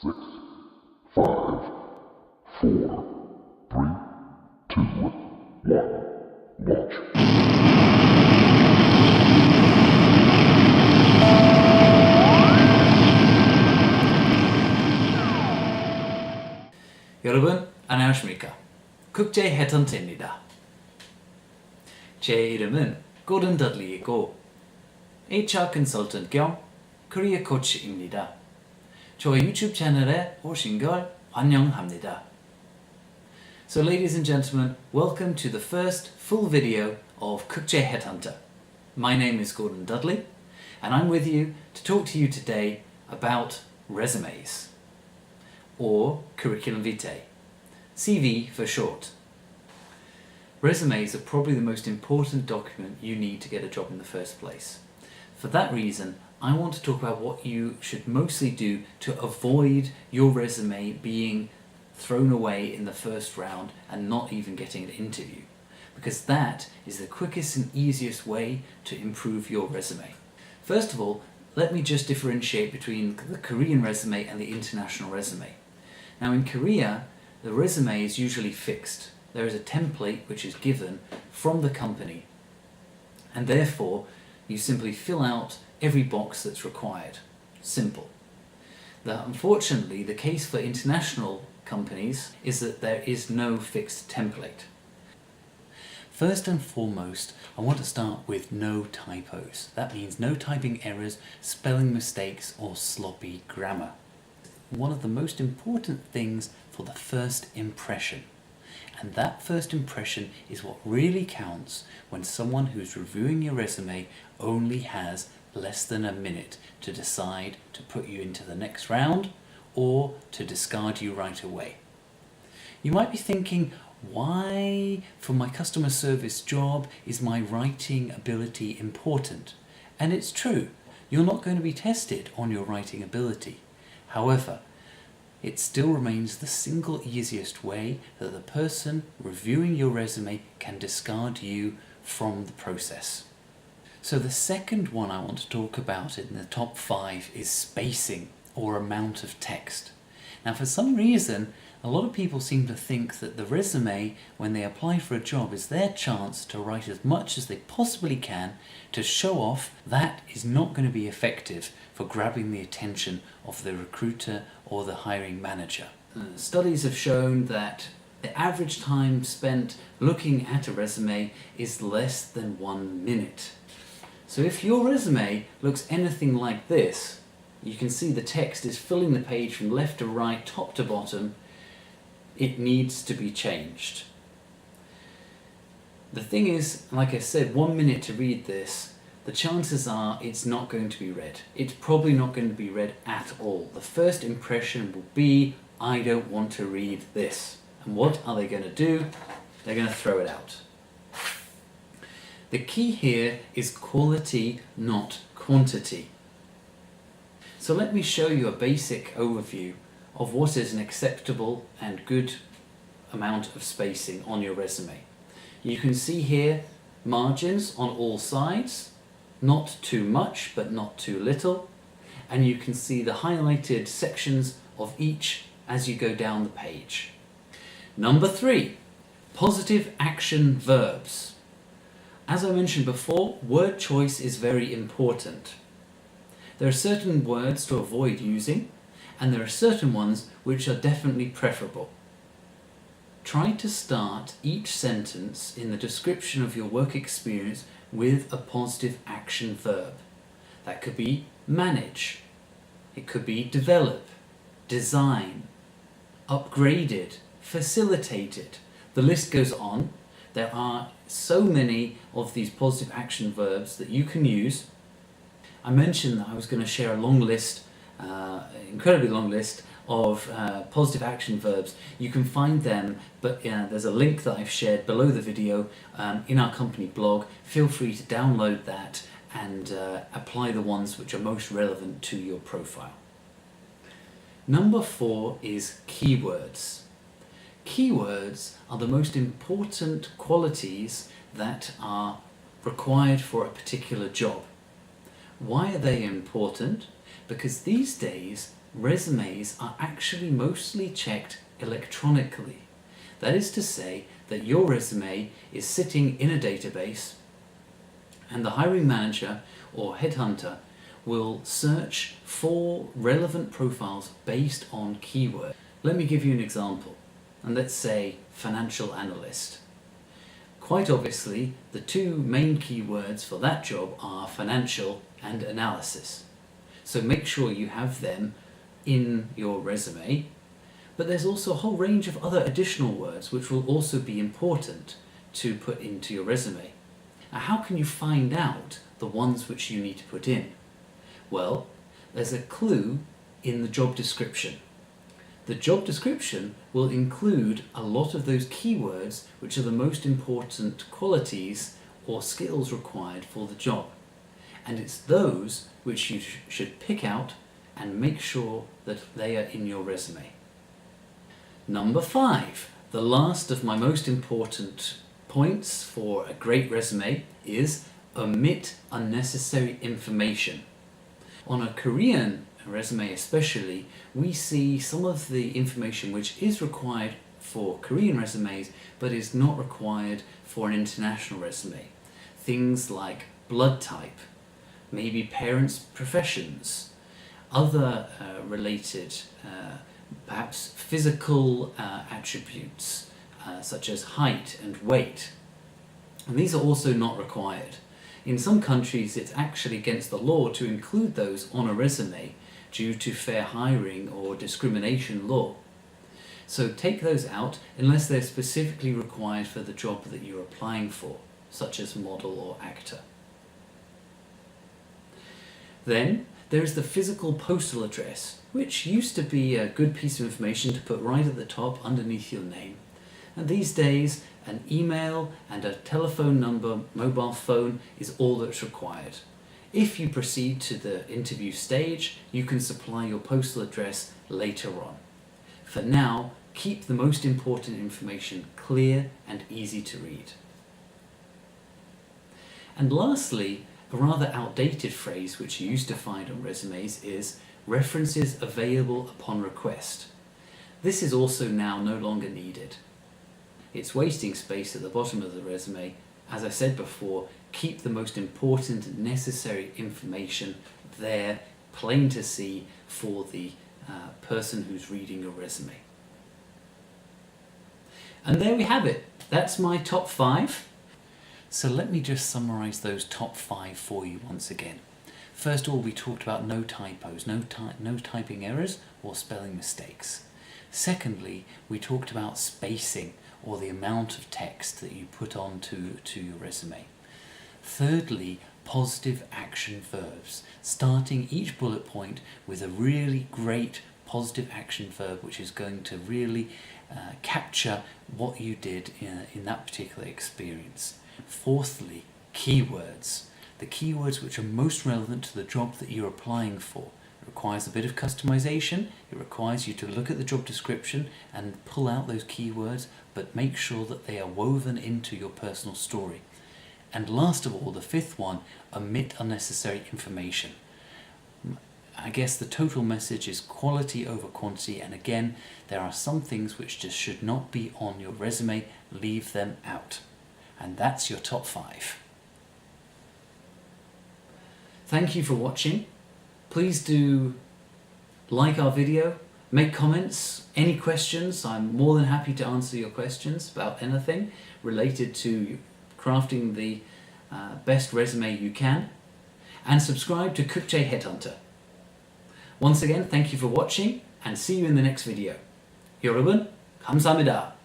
6, 5, 4, 3, 2, 1, launch. 여러분 안녕하십니까? 국제헤드헌터입니다. 제 이름은 고든 더들리이고 HR 컨설턴트 겸 커리어 코치입니다. 저의 유튜브 채널에 오신 걸 환영합니다. So ladies and gentlemen, welcome to the first full video of 국제헤드헌터. My name is Gordon Dudley and I'm with you to talk to you today about resumes or curriculum vitae, CV for short. Resumes are probably the most important document you need to get a job in the first place. For that reason, I want to talk about what you should mostly do to avoid your resume being thrown away in the first round and not even getting an interview, because that is the quickest and easiest way to improve your resume. First of all, let me just differentiate between the Korean resume and the international resume. Now in Korea, the resume is usually fixed. There is a template which is given from the company, and therefore you simply fill out every box that's required. Simple. Unfortunately, the case for international companies is that there is no fixed template. First and foremost, I want to start with no typos. That means no typing errors, spelling mistakes, or sloppy grammar. One of the most important things for the first impression. And that first impression is what really counts when someone who's reviewing your resume only has less than a minute to decide to put you into the next round or to discard you right away. You might be thinking, why for my customer service job is my writing ability important? And it's true, you're not going to be tested on your writing ability. However, it still remains the single easiest way that the person reviewing your resume can discard you from the process. So the second one I want to talk about in the top 5 is spacing or amount of text. Now for some reason, a lot of people seem to think that the resume, when they apply for a job, is their chance to write as much as they possibly can to show off. That is not going to be effective for grabbing the attention of the recruiter or the hiring manager. Studies have shown that the average time spent looking at a resume is less than 1 minute. So if your resume looks anything like this, you can see the text is filling the page from left to right, top to bottom. It needs to be changed. The thing is, like I said, 1 minute to read this, the chances are it's not going to be read. It's probably not going to be read at all. The first impression will be, I don't want to read this. And what are they going to do? They're going to throw it out. The key here is quality, not quantity. So let me show you a basic overview of what is an acceptable and good amount of spacing on your resume. You can see here margins on all sides, not too much but not too little, and you can see the highlighted sections of each as you go down the page. Number 3, positive action verbs. As I mentioned before, word choice is very important. There are certain words to avoid using, and there are certain ones which are definitely preferable. Try to start each sentence in the description of your work experience with a positive action verb. That could be manage, it could be develop, design, upgraded, facilitated. The list goes on. There are so many of these positive action verbs that you can use. I mentioned that I was going to share a long list, incredibly long list of positive action verbs. You can find them, but there's a link that I've shared below the video in our company blog. Feel free to download that and apply the ones which are most relevant to your profile. Number 4 is keywords. Keywords are the most important qualities that are required for a particular job. Why are they important? Because these days resumes are actually mostly checked electronically. That is to say that your resume is sitting in a database and the hiring manager or headhunter will search for relevant profiles based on keywords. Let me give you an example, and let's say financial analyst. Quite obviously, the two main keywords for that job are financial and analysis. So make sure you have them in your resume. But there's also a whole range of other additional words which will also be important to put into your resume. Now, how can you find out the ones which you need to put in? Well, there's a clue in the job description. The job description will include a lot of those keywords which are the most important qualities or skills required for the job. And it's those which you should pick out and make sure that they are in your resume. Number 5, the last of my most important points for a great resume is omit unnecessary information. On a Korean resume especially, we see some of the information which is required for Korean resumes but is not required for an international resume. Things like blood type, maybe parents' professions, other related perhaps physical attributes such as height and weight. And these are also not required. In some countries it's actually against the law to include those on a resume due to fair hiring or discrimination law. So take those out unless they're specifically required for the job that you're applying for, such as model or actor. Then there is the physical postal address, which used to be a good piece of information to put right at the top underneath your name. And these days, an email and a telephone number, mobile phone, is all that's required. If you proceed to the interview stage, you can supply your postal address later on. For now, keep the most important information clear and easy to read. And lastly, a rather outdated phrase which you used to find on resumes is references available upon request. This is also now no longer needed. It's wasting space at the bottom of the resume. As I said before, keep the most important and necessary information there, plain to see for the person who's reading your resume. And there we have it. That's my top 5. So let me just summarize those top 5 for you once again. First of all, we talked about no typos, no typing errors or spelling mistakes. Secondly, we talked about spacing or the amount of text that you put onto your resume. Thirdly, positive action verbs, starting each bullet point with a really great positive action verb which is going to really capture what you did in that particular experience. Fourthly, keywords. The keywords which are most relevant to the job that you're applying for. It requires a bit of customization. It requires you to look at the job description and pull out those keywords, but make sure that they are woven into your personal story. And last of all, the 5th one, omit unnecessary information. I guess the total message is quality over quantity, and again, there are some things which just should not be on your resume. Leave them out. And that's your top 5. Thank you for watching. Please do like our video, make comments, any questions. I'm more than happy to answer your questions about anything related to crafting the best resume you can. And subscribe to 국제헤드헌터. Once again, thank you for watching and see you in the next video. 여러분, 감사합니다.